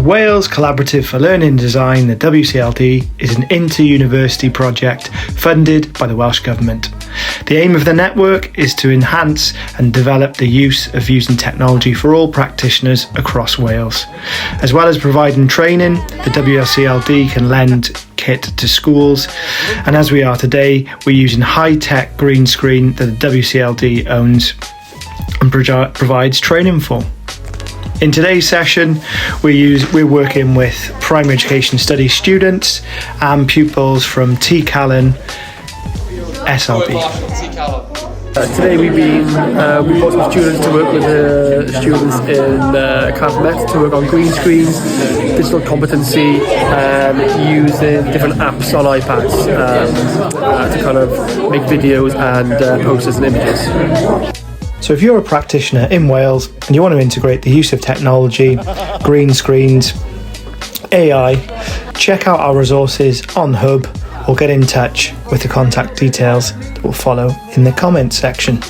Wales Collaborative for Learning and Design, the WCLD, is an inter-university project funded by the Welsh Government. The aim of the network is to enhance and develop the use of using technology for all practitioners across Wales. As well as providing training, the WCLD can lend kit to schools, and as we are today, we're using high-tech green screen that the WCLD owns and provides training for. In today's session, we're working with primary education studies students and pupils from Ty Calon SRB. Today we brought some students to work with the students in Cardiff Met to work on green screens, digital competency, using different apps on iPads to kind of make videos and posters and images. So if you're a practitioner in Wales and you want to integrate the use of technology, green screens, AI, check out our resources on Hub or get in touch with the contact details that will follow in the comments section.